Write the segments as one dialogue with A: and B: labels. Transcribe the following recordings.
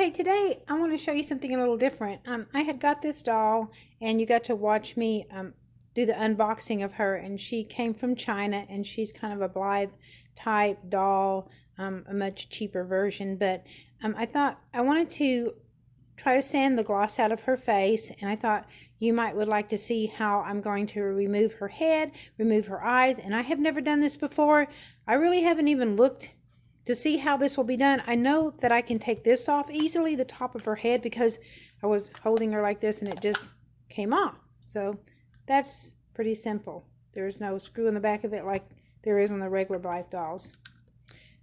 A: Okay, today I want to show you something a little different. I had got this doll, and you got to watch me do the unboxing of her, and she came from China, and she's kind of a Blythe type doll, a much cheaper version, but I thought I wanted to try to sand the gloss out of her face, and I thought you would like to see how I'm going to remove her head, remove her eyes, and I have never done this before. I really haven't even looked to see how this will be done. I know that I can take this off easily, the top of her head, because I was holding her like this and it just came off. So that's pretty simple. There's no screw in the back of it like there is on the regular Blythe dolls.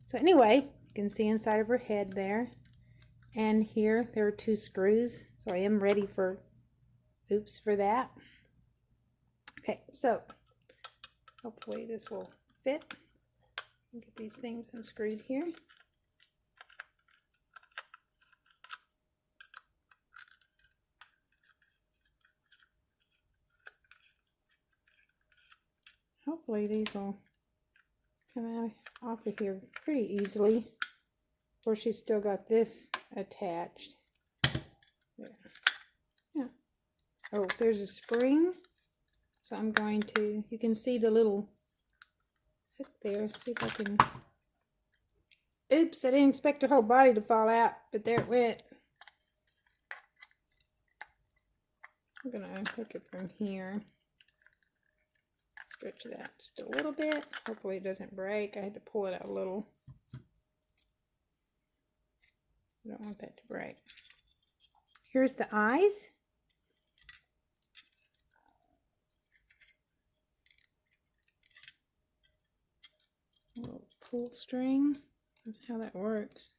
A: So anyway, you can see inside of her head there. And here there are 2 screws. So I am ready for that. Okay, so hopefully this will fit. Get these things unscrewed here. Hopefully these will come out off of here pretty easily. Of course, she's still got this attached. There. Yeah. Oh, there's a spring. So I'm going to, you can see the little hook there. See if I can. Oops, I didn't expect her whole body to fall out, but there it went. I'm going to unhook it from here. Stretch that just a little bit. Hopefully it doesn't break. I had to pull it out a little. I don't want that to break. Here's the eyes. A little pull string. That's how that works.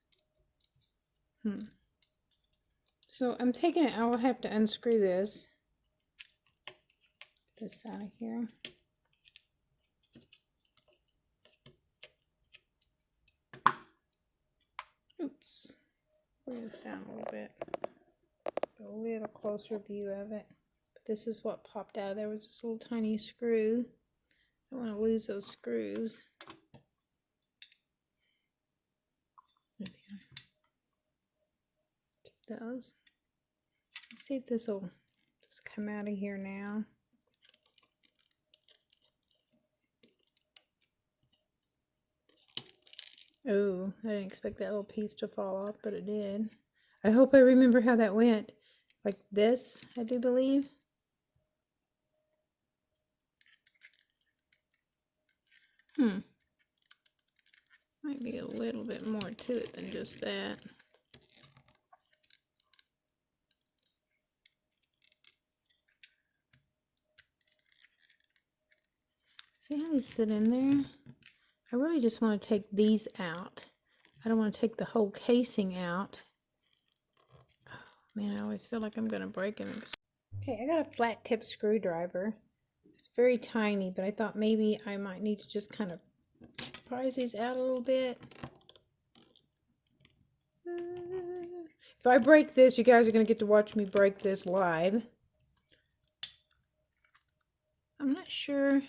A: So I'm taking it, I will have to unscrew this out of here. Oops. Bring this down a little bit. A little closer view of it. But this is what popped out. There was this little tiny screw. I don't want to lose those screws. Keep those. Let's see if this will just come out of here now. Oh, I didn't expect that little piece to fall off, but it did. I hope I remember how that went. Like this, I do believe. Might be a little bit more to it than just that. See how these sit in there? I really just want to take these out. I don't want to take the whole casing out. Oh, man, I always feel like I'm going to break them. Okay, I got a flat tip screwdriver. It's very tiny, but I thought maybe I might need to just kind of prise these out a little bit. If I break this, you guys are going to get to watch me break this live. I'm not sure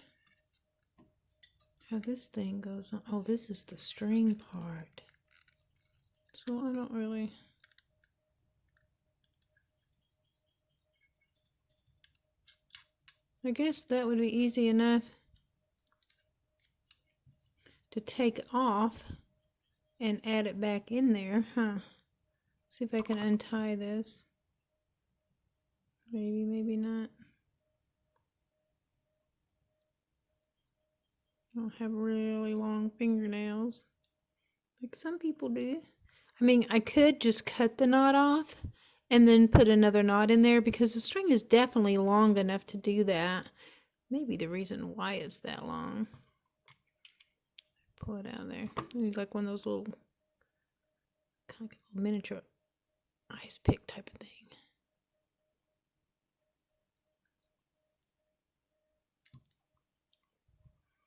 A: how this thing goes on. Oh, this is the string part. So I don't really... I guess that would be easy enough to take off and add it back in there, huh? See if I can untie this. Maybe, maybe not. I don't have really long fingernails like some people do. I mean, I could just cut the knot off and then put another knot in there because the string is definitely long enough to do that. Maybe the reason why it's that long. Pull it out of there. It's like one of those little kind of miniature ice pick type of thing.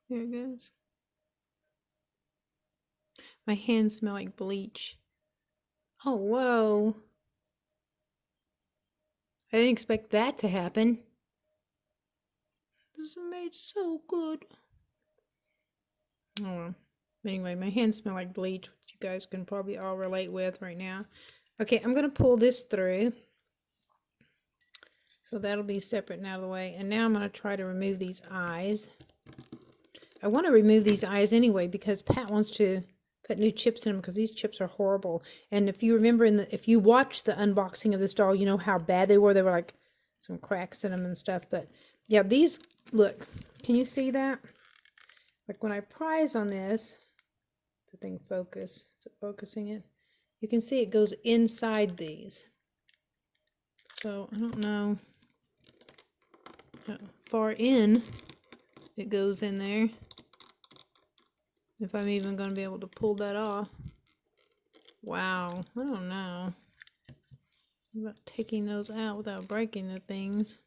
A: There it goes. My hands smell like bleach. Oh, whoa. I didn't expect that to happen. This is made so good. Oh, well. Anyway, my hands smell like bleach, which you guys can probably all relate with right now. Okay, I'm going to pull this through. So that'll be separate and out of the way. And now I'm going to try to remove these eyes. I want to remove these eyes anyway because Pat wants to put new chips in them because these chips are horrible. And if you remember, if you watched the unboxing of this doll, you know how bad they were. They were like some cracks in them and stuff. But yeah, these, look, can you see that? Like when I prise on this, the thing focus, is it focusing it? You can see it goes inside these. So I don't know how far in it goes in there. If I'm even going to be able to pull that off. Wow, I don't know about taking those out without breaking the things.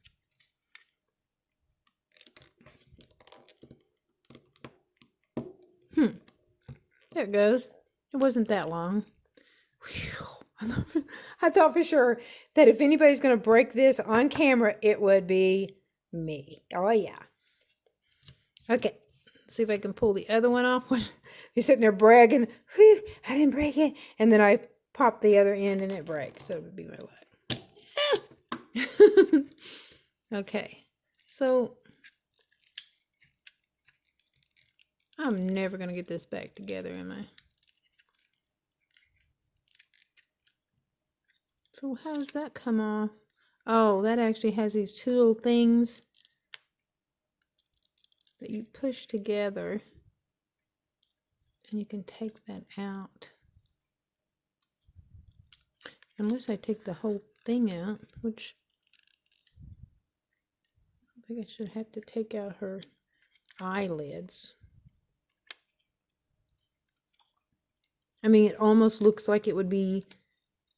A: There it goes. It wasn't that long. Whew. I thought for sure that if anybody's going to break this on camera, it would be me. Oh, yeah. Okay. Let's see if I can pull the other one off. You're sitting there bragging, whew, I didn't break it. And then I pop the other end and it breaks. So it would be my luck. Okay. So I'm never going to get this back together, am I? So how does that come off? Oh, that actually has these two little things that you push together. And you can take that out. Unless I take the whole thing out, which I think I should have to take out her eyelids. I mean, it almost looks like it would be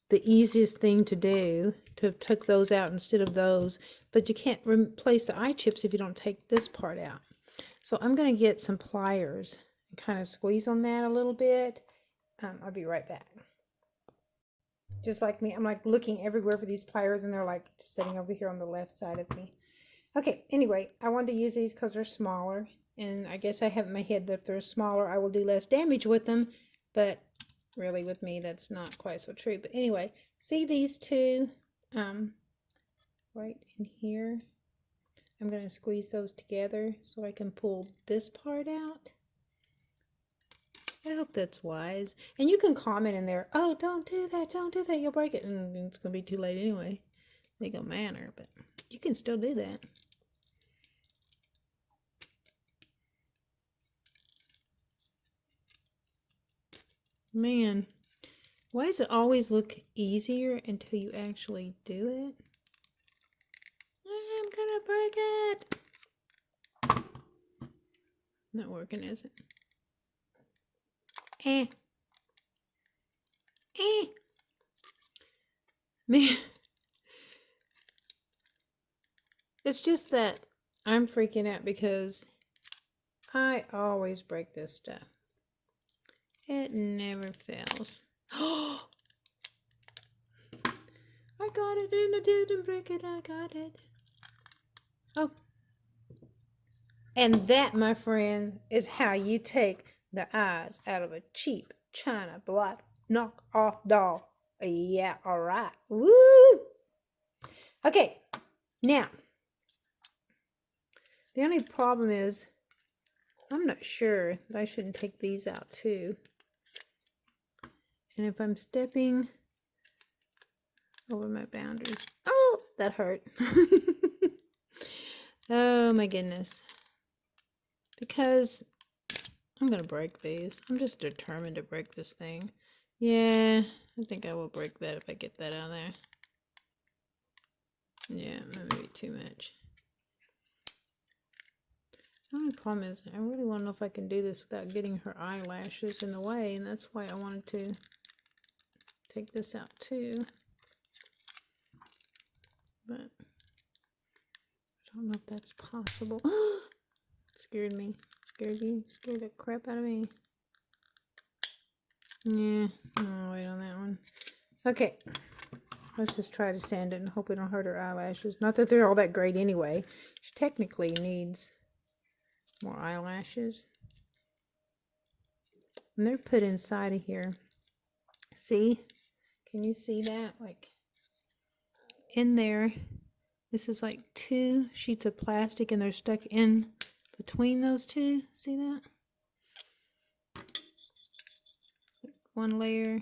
A: the easiest thing to do to take those out instead of those, but you can't replace the eye chips if you don't take this part out. So I'm going to get some pliers and kind of squeeze on that a little bit. I'll be right back. Just like me, I'm like looking everywhere for these pliers and they're like just sitting over here on the left side of me. Okay, anyway, I wanted to use these because they're smaller, and I guess I have in my head that if they're smaller, I will do less damage with them, but really with me, that's not quite so true. But anyway, see these two right in here? I'm going to squeeze those together so I can pull this part out. I hope that's wise. And you can comment in there, oh, don't do that, you'll break it. And it's going to be too late anyway. Legal manner, but you can still do that. Man, why does it always look easier until you actually do it? I'm gonna break it. Not working, is it? Man, it's just that I'm freaking out because I always break this stuff. It never fails. I got it and I didn't break it. I got it. Oh. And that, my friends, is how you take the eyes out of a cheap China Blythe knockoff doll. Yeah, all right. Woo! Okay, now, the only problem is, I'm not sure that I shouldn't take these out too. And if I'm stepping over my boundaries, oh, that hurt. Oh my goodness. Because I'm going to break these. I'm just determined to break this thing. Yeah, I think I will break that if I get that out of there. Yeah, maybe too much. The only problem is I really want to know if I can do this without getting her eyelashes in the way, and that's why I wanted to take this out too. But I don't know if that's possible. Scared me. Scared you? Scared the crap out of me. Yeah, I'll wait on that one. Okay, let's just try to sand it and hope we don't hurt her eyelashes. Not that they're all that great anyway. She technically needs more eyelashes. And they're put inside of here. See? Can you see that? Like in there, this is like 2 sheets of plastic and they're stuck in between those two. See that? 1 layer,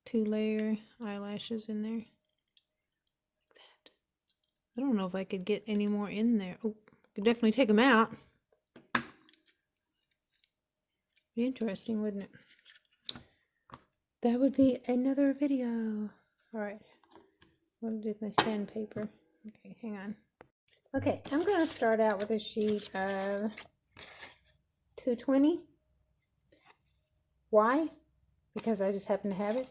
A: 2 layer eyelashes in there. Like that. I don't know if I could get any more in there. Oh, I could definitely take them out. Be interesting, wouldn't it? That would be another video. All right. What to do with my sandpaper? Okay, hang on. Okay, I'm going to start out with a sheet of 220. Why? Because I just happen to have it.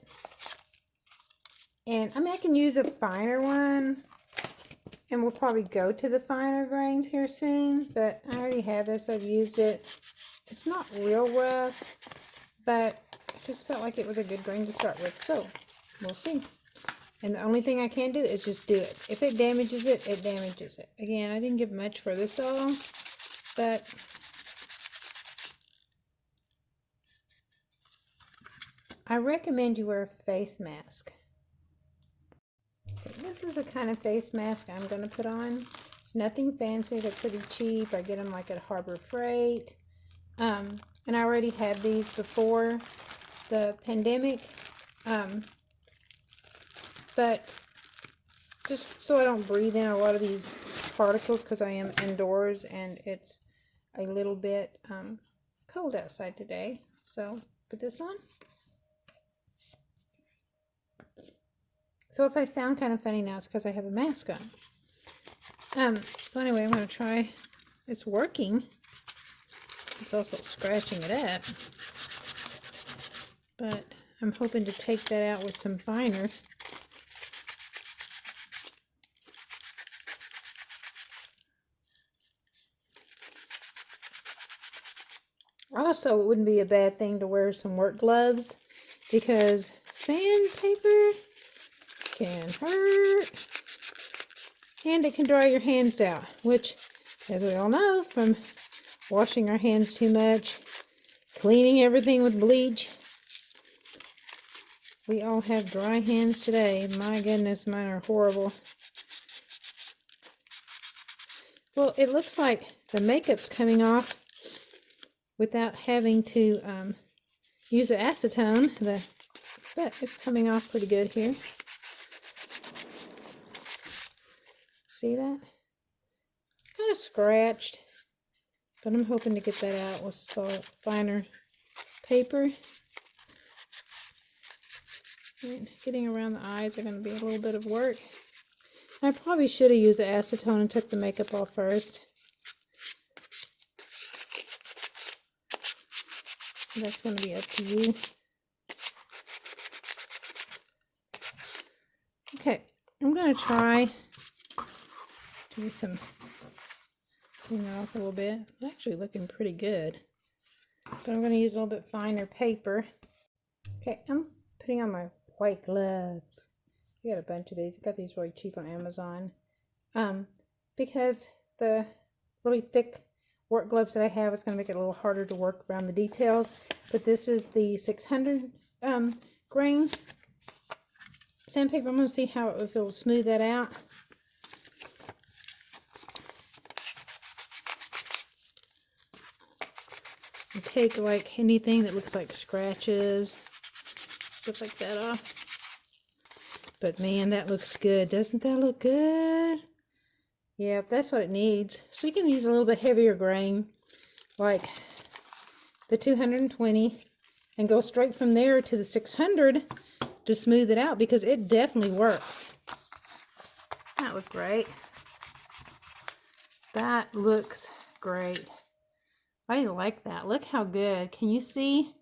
A: And I mean, I can use a finer one, and we'll probably go to the finer grains here soon, but I already have this. I've used it. It's not real rough, but I just felt like it was a good grain to start with, so we'll see. And the only thing I can do is just do it. If it damages it, it damages it. Again, I didn't give much for this doll, but I recommend you wear a face mask. Okay, this is the kind of face mask I'm going to put on. It's nothing fancy. They're pretty cheap. I get them like at Harbor Freight. And I already had these before the pandemic. But just so I don't breathe in a lot of these particles, because I am indoors and it's a little bit cold outside today. So put this on. So if I sound kind of funny now, it's because I have a mask on. So anyway, I'm going to try. It's working. It's also scratching it up. But I'm hoping to take that out with some finer. Also, it wouldn't be a bad thing to wear some work gloves, because sandpaper can hurt and it can dry your hands out, which, as we all know from washing our hands too much, cleaning everything with bleach, we all have dry hands today. My goodness, mine are horrible. Well, it looks like the makeup's coming off without having to use the acetone, but it's coming off pretty good here. See that? Kind of scratched, but I'm hoping to get that out with some finer paper. And getting around the eyes are going to be a little bit of work. I probably should have used the acetone and took the makeup off first. That's going to be up to you. Okay, I'm going to try to do some cleaning off a little bit. It's actually looking pretty good. But I'm going to use a little bit finer paper. Okay, I'm putting on my white gloves. I got a bunch of these. I got these really cheap on Amazon. Because the really thick work gloves that I have is going to make it a little harder to work around the details. But this is the 600 grain sandpaper. I'm going to see how it will smooth that out. And take like anything that looks like scratches, stuff like that off. But man, that looks good. Doesn't that look good? Yep, that's what it needs. So you can use a little bit heavier grain, like the 220, and go straight from there to the 600 to smooth it out, because it definitely works. That looks great. That looks great. I like that. Look how good. Can you see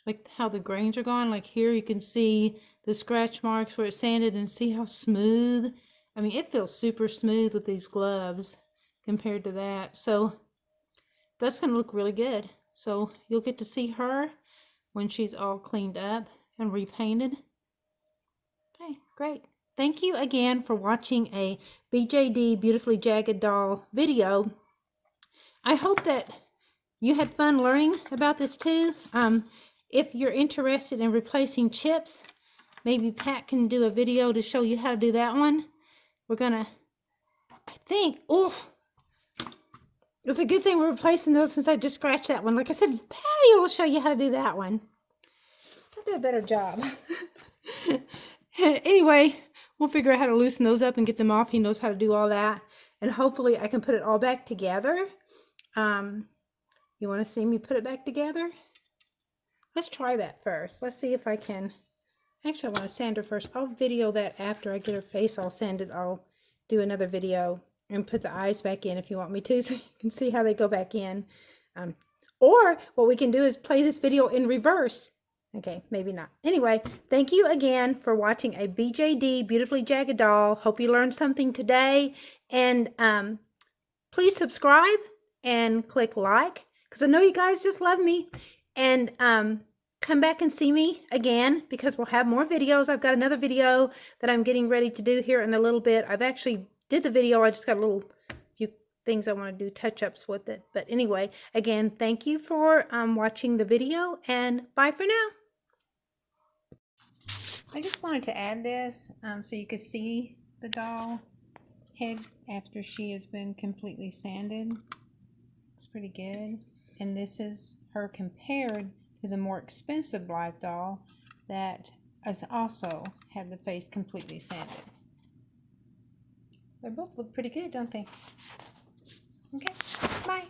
A: like how the grains are gone? Like here you can see the scratch marks where it's sanded, and see how smooth. I mean, it feels super smooth with these gloves compared to that. So that's going to look really good. So you'll get to see her when she's all cleaned up and repainted. Okay, great. Thank you again for watching a BJD Beautifully Jagged Doll video. I hope that you had fun learning about this too. If you're interested in replacing chips, maybe Pat can do a video to show you how to do that one. We're gonna, I think, oof. It's a good thing we're replacing those since I just scratched that one. Like I said, Patty will show you how to do that one. I'll do a better job. Anyway, we'll figure out how to loosen those up and get them off. He knows how to do all that. And hopefully I can put it all back together. You want to see me put it back together? Let's try that first. Let's see if I can. Actually, I want to sand her first. I'll video that after I get her face all sanded. I'll do another video and put the eyes back in if you want me to, so you can see how they go back in. Or what we can do is play this video in reverse. Okay, maybe not. Anyway, thank you again for watching a BJD Beautifully Jagged doll. Hope you learned something today. And please subscribe and click like, because I know you guys just love me. And come back and see me again, because we'll have more videos. I've got another video that I'm getting ready to do here in a little bit. I've actually did the video. I just got a little few things I want to do, touch-ups with it. But anyway, again, thank you for watching the video, and bye for now. I just wanted to add this so you could see the doll head after she has been completely sanded. It's pretty good. And this is her compared to the more expensive Blythe doll that has also had the face completely sanded. They both look pretty good, don't they? Okay, bye.